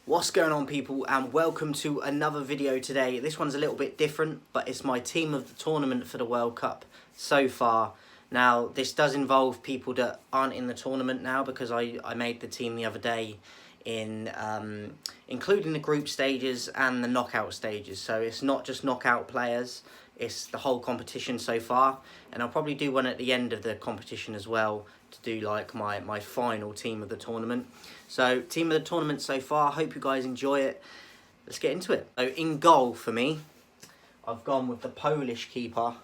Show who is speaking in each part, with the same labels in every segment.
Speaker 1: What's going on, people, and welcome to another video today. This one's a little bit different, but it's my team of the tournament for the World Cup so far. Now, this does involve people that aren't in the tournament now because I made the team the other day in including the group stages and the knockout stages. So it's not just knockout players, it's the whole competition so far. And I'll probably do one at the end of the competition as well to do like my final team of the tournament. So team of the tournament so far, hope you guys enjoy it. Let's get into it. So in goal for me, I've gone with the Polish keeper,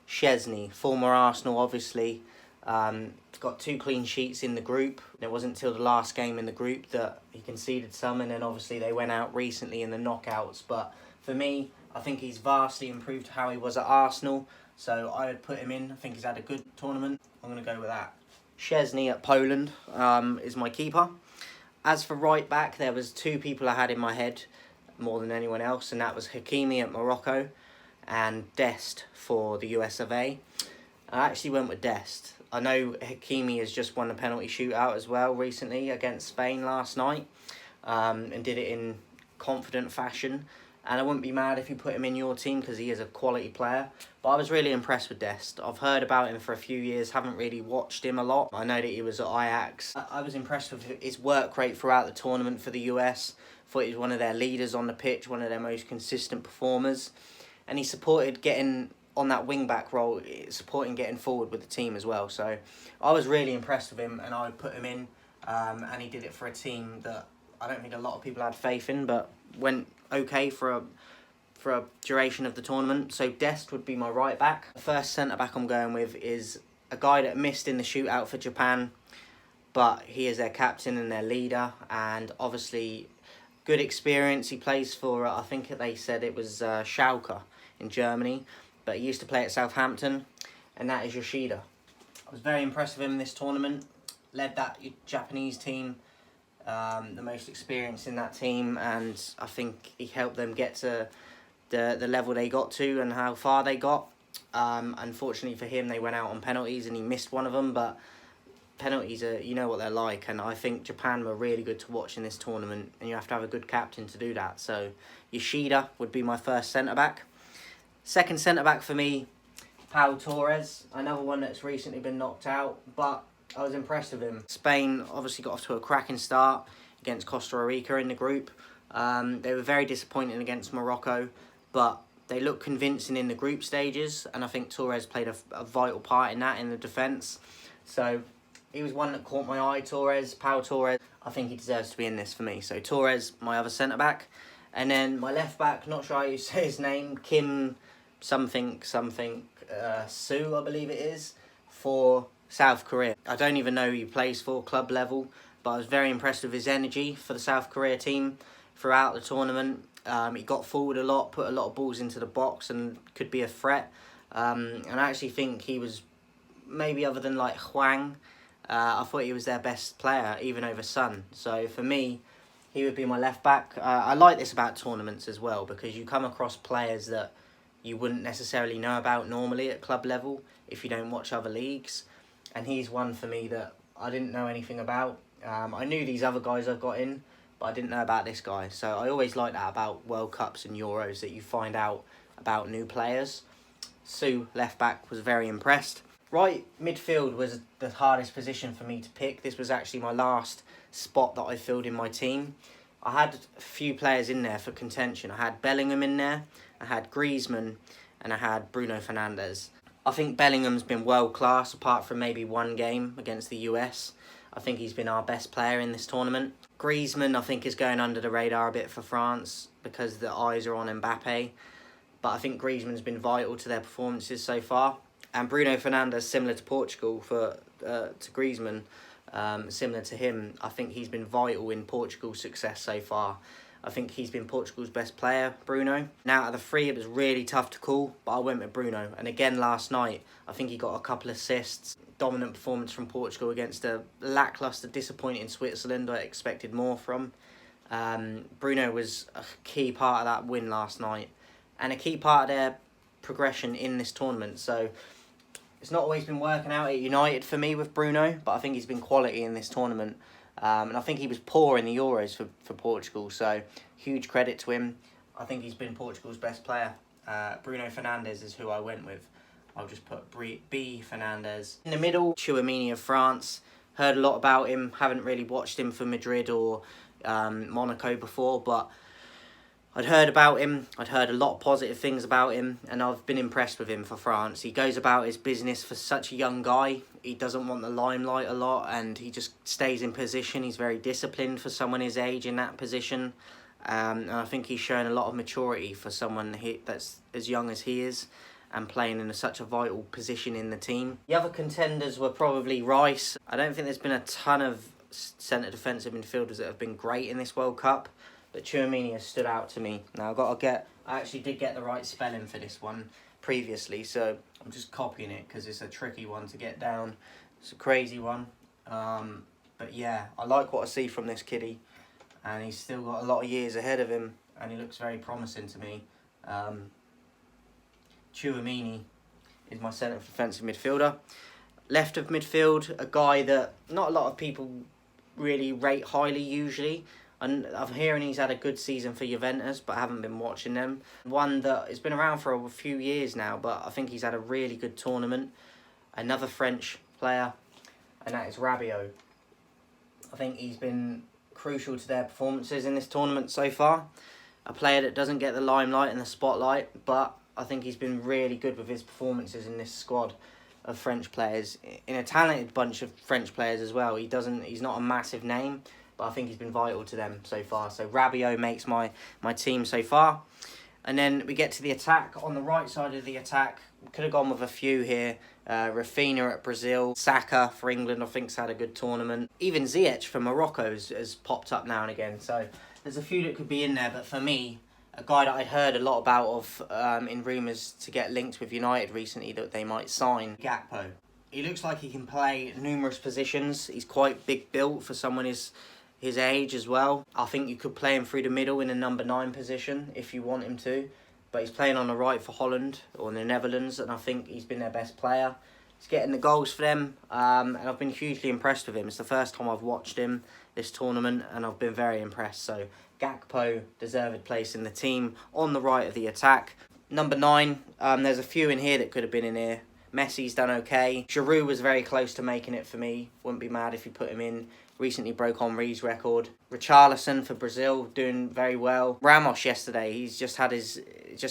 Speaker 1: Szczesny, former Arsenal obviously. Got 2 clean sheets in the group. It wasn't until the last game in the group that he conceded some, and then obviously they went out recently in the knockouts. But for me, I think he's vastly improved how he was at Arsenal, so I would put him in. I think he's had a good tournament. I'm going to go with that. Szczesny at Poland is my keeper. As for right back, there was 2 people I had in my head more than anyone else, and that was Hakimi at Morocco and Dest for the US of A. I actually went with Dest. I know Hakimi has just won a penalty shootout as well recently against Spain last night, and did it in confident fashion. And I wouldn't be mad if you put him in your team because he is a quality player. But I was really impressed with Dest. I've heard about him for a few years, haven't really watched him a lot. I know that he was at Ajax. I was impressed with his work rate throughout the tournament for the US. Thought he was one of their leaders on the pitch, one of their most consistent performers. And he supported getting on that wing-back role, supporting getting forward with the team as well. So I was really impressed with him, and I would put him in. And he did it for a team that I don't think a lot of people had faith in, but went okay for a duration of the tournament. So Dest would be my right back. The first centre-back I'm going with is a guy that missed in the shootout for Japan, but he is their captain and their leader, and obviously good experience. He plays for, I think they said it was Schalke in Germany, but he used to play at Southampton, and that is Yoshida. I was very impressed with him in this tournament. Led that Japanese team, the most experienced in that team, and I think he helped them get to the level they got to and how far they got. Unfortunately for him, they went out on penalties and he missed one of them, but penalties are, you know what they're like, and I think Japan were really good to watch in this tournament, and you have to have a good captain to do that. So Yoshida would be my first centre-back. Second centre-back for me, Pau Torres, another one that's recently been knocked out, but I was impressed with him. Spain obviously got off to a cracking start against Costa Rica in the group. They were very disappointing against Morocco, but they looked convincing in the group stages, and I think Torres played a vital part in that, in the defence. So he was one that caught my eye, Pau Torres. I think he deserves to be in this for me. So Torres, my other centre-back. And then my left-back, not sure how you say his name, Kim something, Soo, I believe it is, for South Korea. I don't even know who he plays for, club level, but I was very impressed with his energy for the South Korea team throughout the tournament. He got forward a lot, put a lot of balls into the box, and could be a threat. And I actually think he was, maybe other than like Hwang, I thought he was their best player, even over Son. So for me, he would be my left back. I like this about tournaments as well, because you come across players that you wouldn't necessarily know about normally at club level if you don't watch other leagues. And he's one for me that I didn't know anything about. I knew these other guys I've got in, but I didn't know about this guy. So I always like that about World Cups and Euros, that you find out about new players. Soo, left back, was very impressed. Right midfield was the hardest position for me to pick. This was actually my last spot that I filled in my team. I had a few players in there for contention. I had Bellingham in there, I had Griezmann, and I had Bruno Fernandes. I think Bellingham's been world class, apart from maybe one game against the US. I think he's been our best player in this tournament. Griezmann, I think, is going under the radar a bit for France because the eyes are on Mbappe. But I think Griezmann's been vital to their performances so far. And Bruno Fernandes, similar to Portugal, to Griezmann, similar to him, I think he's been vital in Portugal's success so far. I think he's been Portugal's best player, Bruno. Now, out of the 3, it was really tough to call, but I went with Bruno. And again, last night, I think he got a couple of assists. Dominant performance from Portugal against a lacklustre, disappointing Switzerland I expected more from. Bruno was a key part of that win last night, and a key part of their progression in this tournament. So it's not always been working out at United for me with Bruno, but I think he's been quality in this tournament. And I think he was poor in the Euros for Portugal, so huge credit to him. I think he's been Portugal's best player. Bruno Fernandes is who I went with. I'll just put B. Fernandes. In the middle, Tchouaméni of France. Heard a lot about him. Haven't really watched him for Madrid or Monaco before, but I'd heard about him. I'd heard a lot of positive things about him, and I've been impressed with him for France. He goes about his business for such a young guy. He doesn't want the limelight a lot, and he just stays in position. He's very disciplined for someone his age in that position. And I think he's shown a lot of maturity for someone that's as young as he is and playing in such a vital position in the team. The other contenders were probably Rice. I don't think there's been a ton of centre defensive midfielders that have been great in this World Cup, but Tchouaméni has stood out to me. Now I actually did get the right spelling for this one previously, so I'm just copying it because it's a tricky one to get down. It's a crazy one. But yeah, I like what I see from this kiddie, and he's still got a lot of years ahead of him, and he looks very promising to me. Tchouaméni is my centre defensive midfielder. Left of midfield, a guy that not a lot of people really rate highly usually. And I'm hearing he's had a good season for Juventus, but I haven't been watching them. One that has been around for a few years now, but I think he's had a really good tournament. Another French player, and that is Rabiot. I think he's been crucial to their performances in this tournament so far. A player that doesn't get the limelight and the spotlight, but I think he's been really good with his performances in this squad of French players. In a talented bunch of French players as well. He's not a massive name, but I think he's been vital to them so far. So Rabiot makes my team so far. And then we get to the attack. On the right side of the attack, we could have gone with a few here. Rafinha at Brazil. Saka for England, I think's had a good tournament. Even Ziyech for Morocco has popped up now and again. So there's a few that could be in there. But for me, a guy that I'd heard a lot about in rumours to get linked with United recently that they might sign, Gakpo. He looks like he can play numerous positions. He's quite big built for someone his age as well. I think you could play him through the middle in a number 9 position if you want him to. But he's playing on the right for Holland or the Netherlands, and I think he's been their best player. He's getting the goals for them, and I've been hugely impressed with him. It's the first time I've watched him this tournament, and I've been very impressed. So Gakpo, deserved place in the team on the right of the attack. Number 9, there's a few in here that could have been in here. Messi's done okay. Giroud was very close to making it for me. Wouldn't be mad if you put him in. Recently broke Henry's record. Richarlison for Brazil, doing very well. Ramos yesterday, he's just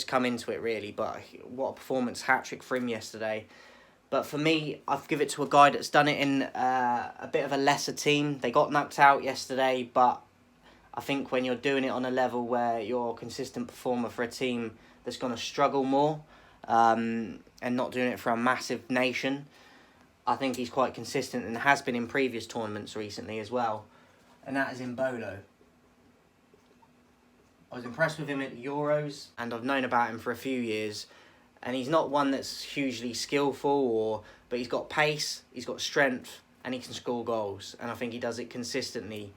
Speaker 1: come into it really, but what a performance, hat-trick for him yesterday. But for me, I've give it to a guy that's done it in a bit of a lesser team. They got knocked out yesterday, but I think when you're doing it on a level where you're a consistent performer for a team that's going to struggle more, and not doing it for a massive nation, I think he's quite consistent and has been in previous tournaments recently as well. And that is Embolo. I was impressed with him at the Euros, and I've known about him for a few years. And he's not one that's hugely skillful, but he's got pace, he's got strength, and he can score goals. And I think he does it consistently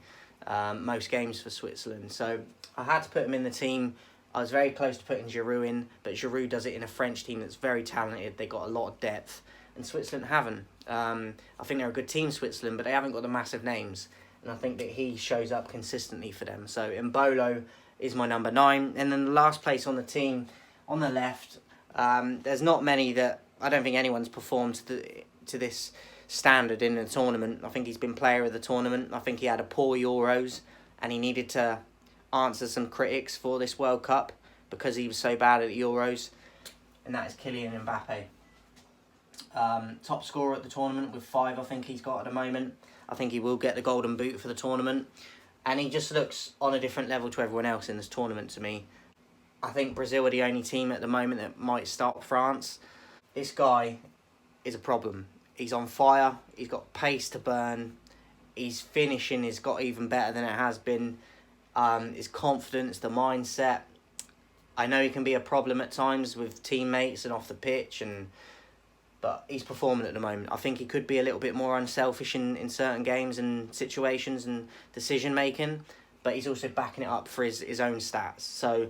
Speaker 1: most games for Switzerland. So I had to put him in the team. I was very close to putting Giroud in, but Giroud does it in a French team that's very talented. They got a lot of depth, and Switzerland haven't. I think they're a good team, Switzerland, but they haven't got the massive names. And I think that he shows up consistently for them. So Embolo is my number 9. And then the last place on the team, on the left, there's not many that I don't think anyone's performed to this standard in the tournament. I think he's been player of the tournament. I think he had a poor Euros, and he needed to answer some critics for this World Cup because he was so bad at the Euros. And that is Kylian Mbappe. Top scorer at the tournament with 5, I think he's got at the moment. I think he will get the golden boot for the tournament. And he just looks on a different level to everyone else in this tournament to me. I think Brazil are the only team at the moment that might stop France. This guy is a problem. He's on fire. He's got pace to burn. His finishing has got even better than it has been. His confidence, the mindset. I know he can be a problem at times with teammates and off the pitch, but he's performing at the moment. I think he could be a little bit more unselfish in certain games and situations and decision making, but he's also backing it up for his own stats. So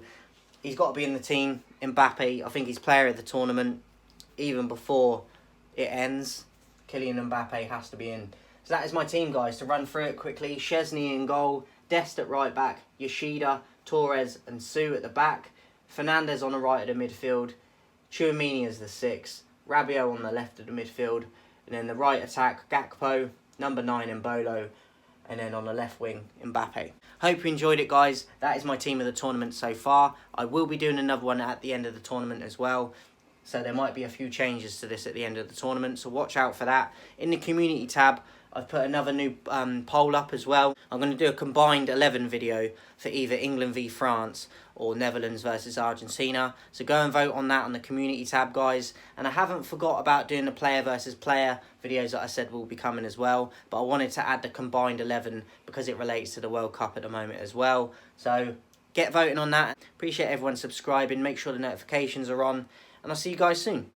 Speaker 1: he's got to be in the team. Mbappe, I think he's player of the tournament even before it ends. Kylian Mbappe has to be in. So that is my team, guys. To run through it quickly: Szczesny in goal, Dest at right back, Yoshida, Torres and Su at the back, Fernandez on the right of the midfield, Tchouaméni as the 6, Rabiot on the left of the midfield, and then the right attack, Gakpo, number 9 Embolo, and then on the left wing, Mbappe. Hope you enjoyed it, guys. That is my team of the tournament so far. I will be doing another one at the end of the tournament as well, so there might be a few changes to this at the end of the tournament, so watch out for that. In the community tab, I've put another new poll up as well. I'm going to do a combined 11 video for either England v France or Netherlands versus Argentina. So go and vote on that on the community tab, guys. And I haven't forgot about doing the player versus player videos that I said will be coming as well. But I wanted to add the combined 11 because it relates to the World Cup at the moment as well. So get voting on that. Appreciate everyone subscribing. Make sure the notifications are on. And I'll see you guys soon.